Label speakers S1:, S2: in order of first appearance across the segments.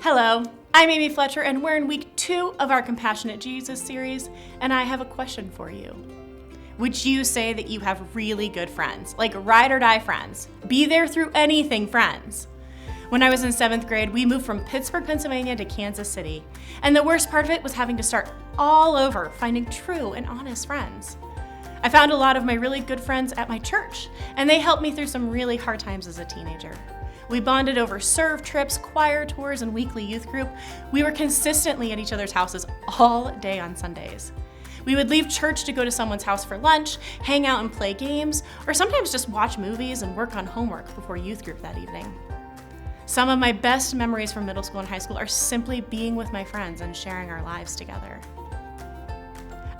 S1: Hello, I'm Amy Fletcher, and we're in week 2 of our Compassionate Jesus series, and I have a question for you. Would you say that you have really good friends, like ride or die friends, be there through anything friends? When I was in 7th grade, we moved from Pittsburgh, Pennsylvania to Kansas City, and the worst part of it was having to start all over finding true and honest friends. I found a lot of my really good friends at my church, and they helped me through some really hard times as a teenager. We bonded over serve trips, choir tours, and weekly youth group. We were consistently at each other's houses all day on Sundays. We would leave church to go to someone's house for lunch, hang out and play games, or sometimes just watch movies and work on homework before youth group that evening. Some of my best memories from middle school and high school are simply being with my friends and sharing our lives together.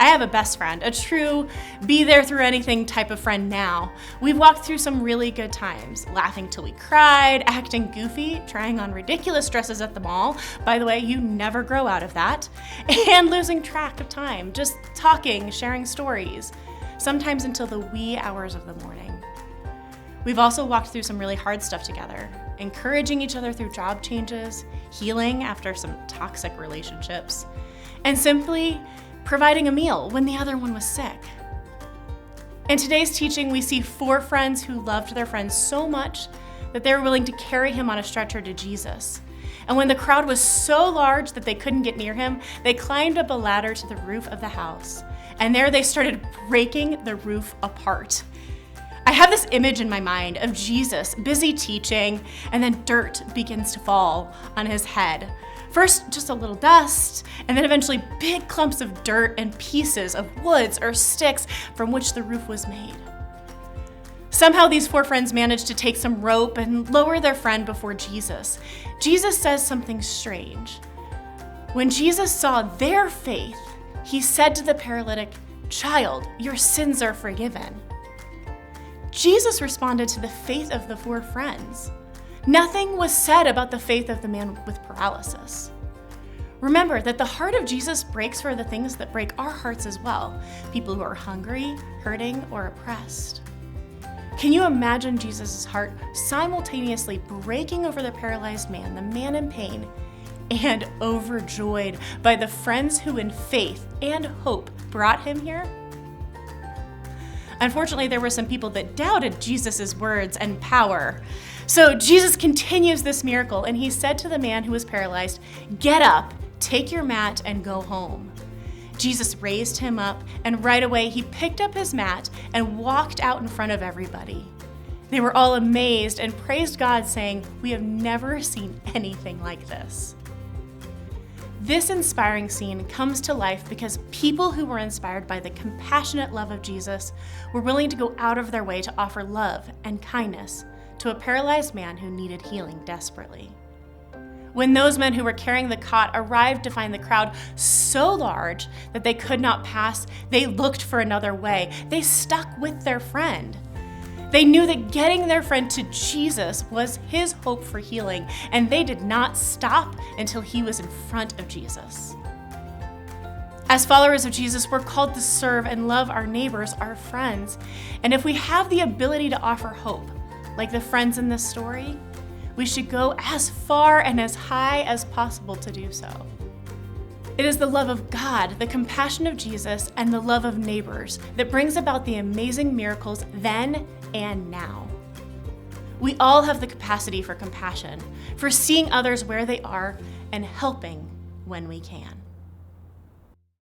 S1: I have a best friend, a true be there through anything type of friend now. We've walked through some really good times, laughing till we cried, acting goofy, trying on ridiculous dresses at the mall. By the way, you never grow out of that. And losing track of time, just talking, sharing stories, sometimes until the wee hours of the morning. We've also walked through some really hard stuff together, encouraging each other through job changes, healing after some toxic relationships, and simply providing a meal when the other one was sick. In today's teaching, we see 4 friends who loved their friend so much that they were willing to carry him on a stretcher to Jesus. And when the crowd was so large that they couldn't get near him, they climbed up a ladder to the roof of the house. And there they started breaking the roof apart. I have this image in my mind of Jesus busy teaching, and then dirt begins to fall on his head. First, just a little dust, and then eventually big clumps of dirt and pieces of woods or sticks from which the roof was made. Somehow these 4 friends managed to take some rope and lower their friend before Jesus. Jesus says something strange. When Jesus saw their faith, he said to the paralytic, "Child, your sins are forgiven." Jesus responded to the faith of the 4 friends. Nothing was said about the faith of the man with paralysis. Remember that the heart of Jesus breaks for the things that break our hearts as well, people who are hungry, hurting, or oppressed. Can you imagine Jesus' heart simultaneously breaking over the paralyzed man, the man in pain, and overjoyed by the friends who in faith and hope brought him here? Unfortunately, there were some people that doubted Jesus' words and power. So Jesus continues this miracle, and he said to the man who was paralyzed, "Get up, take your mat, and go home." Jesus raised him up, and right away he picked up his mat and walked out in front of everybody. They were all amazed and praised God, saying, "We have never seen anything like this." This inspiring scene comes to life because people who were inspired by the compassionate love of Jesus were willing to go out of their way to offer love and kindness to a paralyzed man who needed healing desperately. When those men who were carrying the cot arrived to find the crowd so large that they could not pass, they looked for another way. They stuck with their friend. They knew that getting their friend to Jesus was his hope for healing, and they did not stop until he was in front of Jesus. As followers of Jesus, we're called to serve and love our neighbors, our friends. And if we have the ability to offer hope, like the friends in this story, we should go as far and as high as possible to do so. It is the love of God, the compassion of Jesus, and the love of neighbors that brings about the amazing miracles then and now. We all have the capacity for compassion, for seeing others where they are and helping when we can.